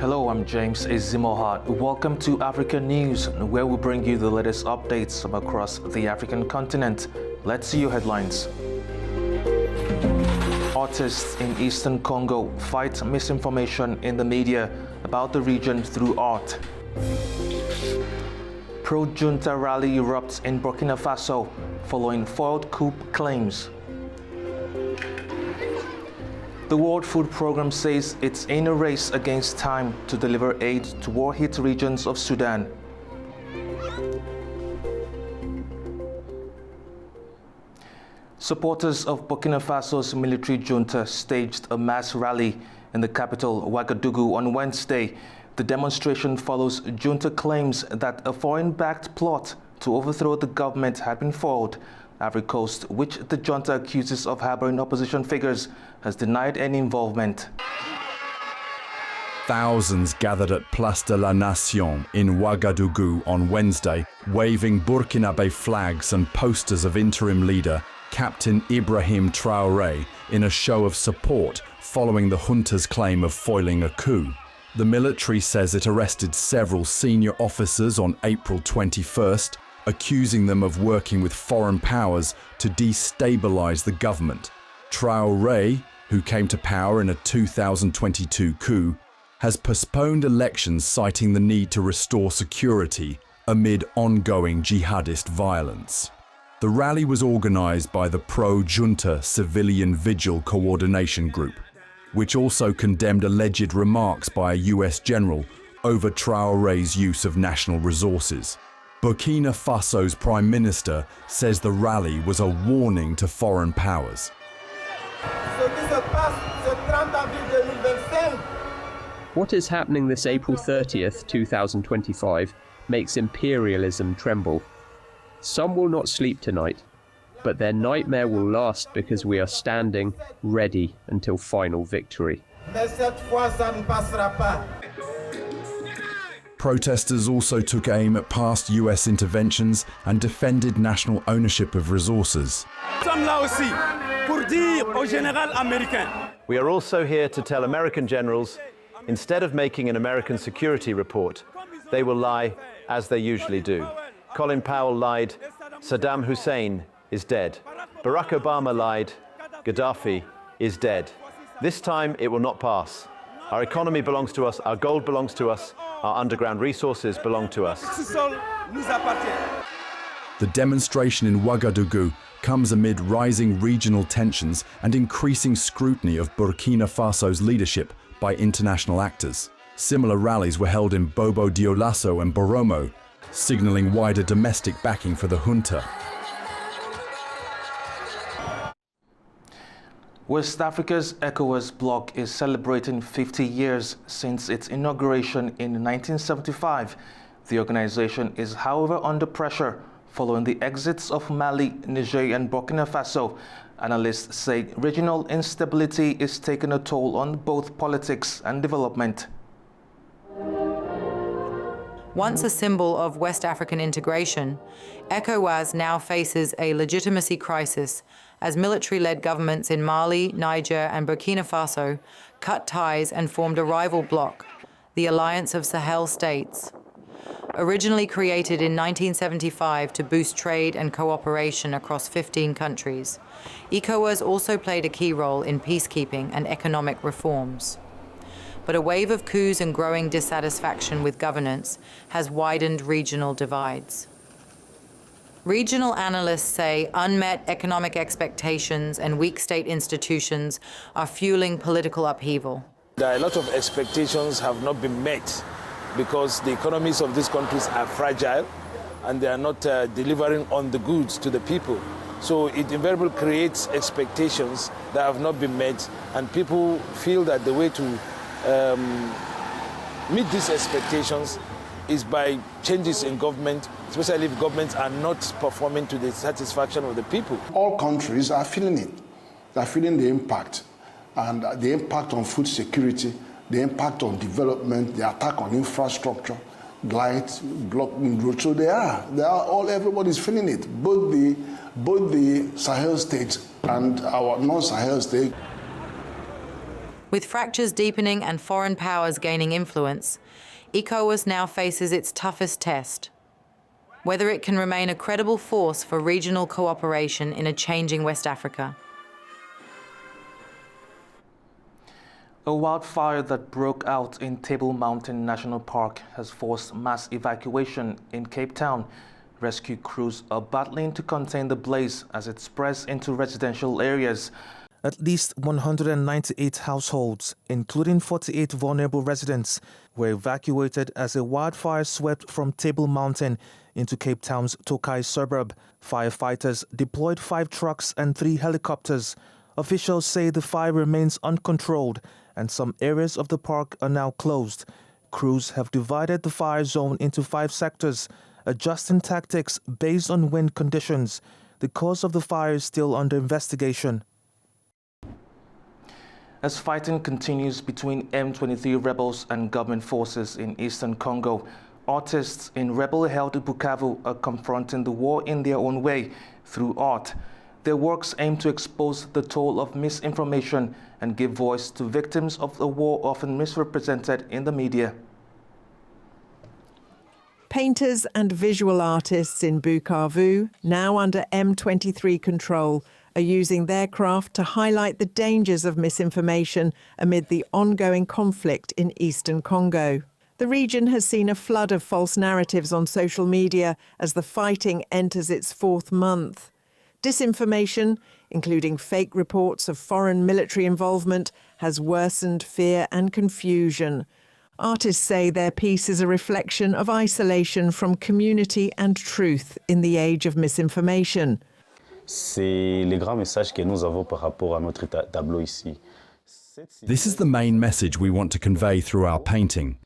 Hello, I'm James Ezimoha. Welcome to African News, where we bring you the latest updates from across the African continent. Let's see your headlines. Artists in Eastern Congo fight misinformation in the media about the region through art. Pro-junta rally erupts in Burkina Faso following foiled coup claims. The World Food Programme says it's in a race against time to deliver aid to war-hit regions of Sudan. Supporters of Burkina Faso's military junta staged a mass rally in the capital, Ouagadougou, on Wednesday. The demonstration follows junta claims that a foreign-backed plot to overthrow the government had been foiled. Ivory Coast, which the junta accuses of harboring opposition figures, has denied any involvement. Thousands gathered at Place de la Nation in Ouagadougou on Wednesday, waving Burkinabe flags and posters of interim leader Captain Ibrahim Traoré in a show of support following the junta's claim of foiling a coup. The military says it arrested several senior officers on April 21st, accusing them of working with foreign powers to destabilize the government. Traoré, who came to power in a 2022 coup, has postponed elections citing the need to restore security amid ongoing jihadist violence. The rally was organized by the pro-junta Civilian Vigil Coordination Group, which also condemned alleged remarks by a US general over Traoré's use of national resources. Burkina Faso's Prime Minister says the rally was a warning to foreign powers. What is happening this April 30th, 2025 makes imperialism tremble. Some will not sleep tonight, but their nightmare will last because we are standing ready until final victory. Protesters also took aim at past US interventions and defended national ownership of resources. We are also here to tell American generals, instead of making an American security report, they will lie as they usually do. Colin Powell lied, Saddam Hussein is dead. Barack Obama lied, Gaddafi is dead. This time it will not pass. Our economy belongs to us, our gold belongs to us, our underground resources belong to us. The demonstration in Ouagadougou comes amid rising regional tensions and increasing scrutiny of Burkina Faso's leadership by international actors. Similar rallies were held in Bobo Dioulasso and Boromo, signaling wider domestic backing for the junta. West Africa's ECOWAS bloc is celebrating 50 years since its inauguration in 1975. The organization is, however, under pressure following the exits of Mali, Niger, and Burkina Faso. Analysts say regional instability is taking a toll on both politics and development. Once a symbol of West African integration, ECOWAS now faces a legitimacy crisis as military-led governments in Mali, Niger, and Burkina Faso cut ties and formed a rival bloc, the Alliance of Sahel States. Originally created in 1975 to boost trade and cooperation across 15 countries, ECOWAS also played a key role in peacekeeping and economic reforms. But a wave of coups and growing dissatisfaction with governance has widened regional divides. Regional analysts say unmet economic expectations and weak state institutions are fueling political upheaval. There are a lot of expectations have not been met because the economies of these countries are fragile and they are not delivering on the goods to the people. So it invariably creates expectations that have not been met, and people feel that the way to meet these expectations is by changes in government, especially if governments are not performing to the satisfaction of the people. All countries are feeling it. They're feeling the impact, and the impact on food security, the impact on development, the attack on infrastructure, light, blocking roads. So everybody's feeling it, both the Sahel states and our non-Sahel states. With fractures deepening and foreign powers gaining influence, ECOWAS now faces its toughest test: whether it can remain a credible force for regional cooperation in a changing West Africa. A wildfire that broke out in Table Mountain National Park has forced mass evacuation in Cape Town. Rescue crews are battling to contain the blaze as it spreads into residential areas. At least 198 households, including 48 vulnerable residents, were evacuated as a wildfire swept from Table Mountain into Cape Town's Tokai suburb. Firefighters deployed 5 trucks and 3 helicopters. Officials say the fire remains uncontrolled and some areas of the park are now closed. Crews have divided the fire zone into 5 sectors, adjusting tactics based on wind conditions. The cause of the fire is still under investigation. As fighting continues between M23 rebels and government forces in eastern Congo, artists in rebel-held Bukavu are confronting the war in their own way through art. Their works aim to expose the toll of misinformation and give voice to victims of the war often misrepresented in the media. Painters and visual artists in Bukavu, now under M23 control, are using their craft to highlight the dangers of misinformation amid the ongoing conflict in eastern Congo. The region has seen a flood of false narratives on social media as the fighting enters its 4th month. Disinformation, including fake reports of foreign military involvement, has worsened fear and confusion. Artists say their piece is a reflection of isolation from community and truth in the age of misinformation. C'est les grands messages que nous avons par rapport à notre tableau ici. This is the main message we want to convey through our painting.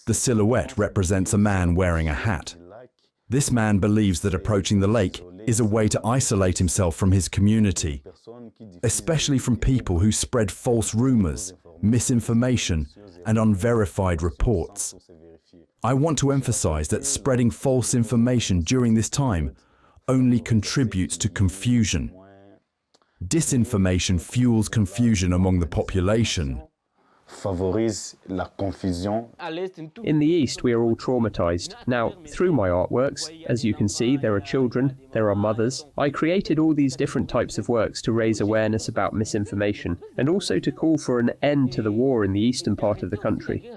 The silhouette represents a man wearing a hat. This man believes that approaching the lake is a way to isolate himself from his community, especially from people who spread false rumors, misinformation, and unverified reports. I want to emphasize that spreading false information during this time only contributes to confusion. Disinformation fuels confusion among the population. Favorise la confusion. In the East, we are all traumatized. Now, through my artworks, as you can see, there are children, there are mothers. I created all these different types of works to raise awareness about misinformation and also to call for an end to the war in the eastern part of the country.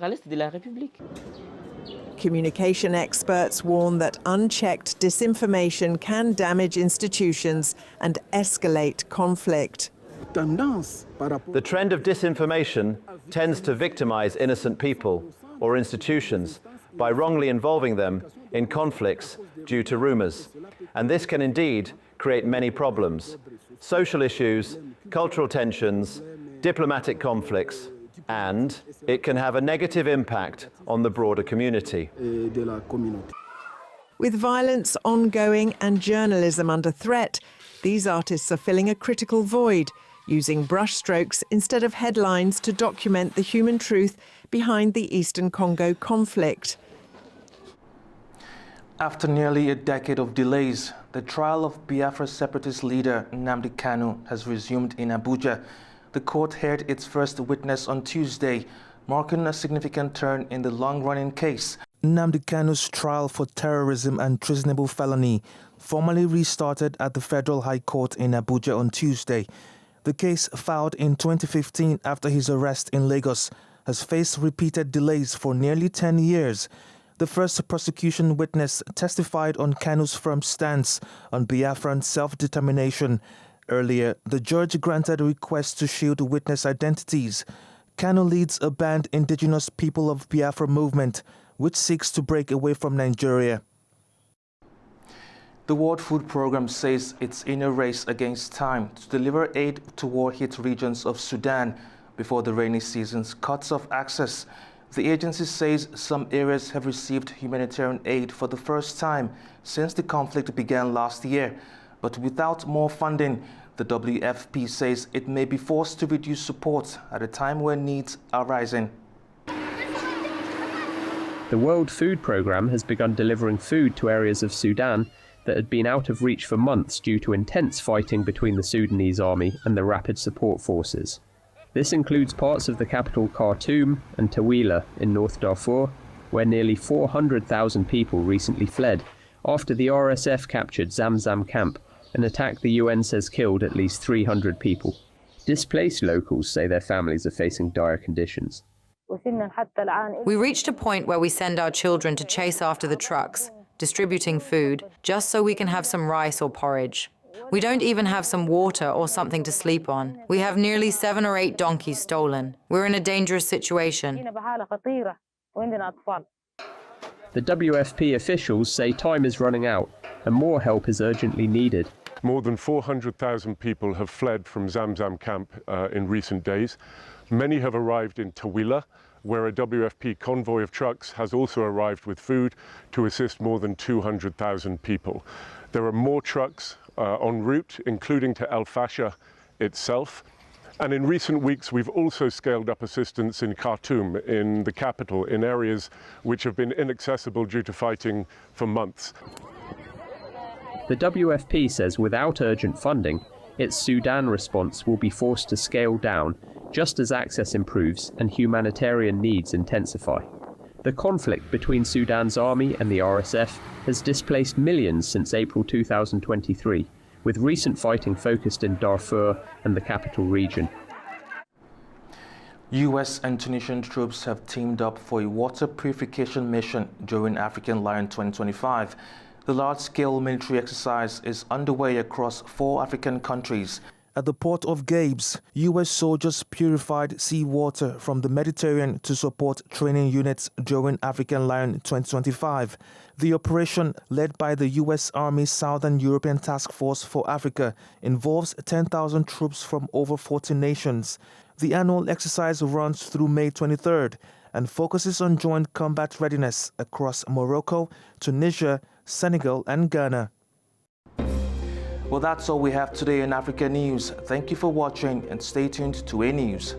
Communication experts warn that unchecked disinformation can damage institutions and escalate conflict. The trend of disinformation tends to victimize innocent people or institutions by wrongly involving them in conflicts due to rumors. And this can indeed create many problems: social issues, cultural tensions, diplomatic conflicts, and it can have a negative impact on the broader community. With violence ongoing and journalism under threat, these artists are filling a critical void, using brushstrokes instead of headlines to document the human truth behind the Eastern Congo conflict. After nearly a decade of delays, the trial of Biafra separatist leader Nnamdi Kanu has resumed in Abuja. The court heard its first witness on Tuesday, marking a significant turn in the long-running case. Nnamdi Kanu's trial for terrorism and treasonable felony formally restarted at the Federal High Court in Abuja on Tuesday. The case, filed in 2015 after his arrest in Lagos, has faced repeated delays for nearly 10 years. The first prosecution witness testified on Kanu's firm stance on Biafran self-determination. Earlier, the judge granted a request to shield witness identities. Kanu leads a banned indigenous people of Biafra movement, which seeks to break away from Nigeria. The World Food Programme says it's in a race against time to deliver aid to war-hit regions of Sudan before the rainy season cuts off access. The agency says some areas have received humanitarian aid for the first time since the conflict began last year. But without more funding, the WFP says it may be forced to reduce support at a time when needs are rising. The World Food Programme has begun delivering food to areas of Sudan that had been out of reach for months due to intense fighting between the Sudanese army and the Rapid Support Forces. This includes parts of the capital Khartoum and Tawila in North Darfur, where nearly 400,000 people recently fled after the RSF captured Zamzam camp, an attack the UN says killed at least 300 people. Displaced locals say their families are facing dire conditions. We reached a point where we send our children to chase after the trucks, distributing food, just so we can have some rice or porridge. We don't even have some water or something to sleep on. We have nearly 7 or 8 donkeys stolen. We're in a dangerous situation. The WFP officials say time is running out and more help is urgently needed. More than 400,000 people have fled from Zamzam camp in recent days. Many have arrived in Tawila, where a WFP convoy of trucks has also arrived with food to assist more than 200,000 people. There are more trucks en route, including to El Fasher itself. And in recent weeks, we've also scaled up assistance in Khartoum, in the capital, in areas which have been inaccessible due to fighting for months. The WFP says without urgent funding, its Sudan response will be forced to scale down just as access improves and humanitarian needs intensify. The conflict between Sudan's army and the RSF has displaced millions since April 2023, with recent fighting focused in Darfur and the capital region. US and Tunisian troops have teamed up for a water purification mission during African Lion 2025. The large-scale military exercise is underway across 4 African countries. At the port of Gabes, U.S. soldiers purified seawater from the Mediterranean to support training units during African Lion 2025. The operation, led by the U.S. Army Southern European Task Force for Africa, involves 10,000 troops from over 40 nations. The annual exercise runs through May 23rd and focuses on joint combat readiness across Morocco, Tunisia, Senegal, and Ghana. Well, that's all we have today in Africa News. Thank you for watching and stay tuned to A News.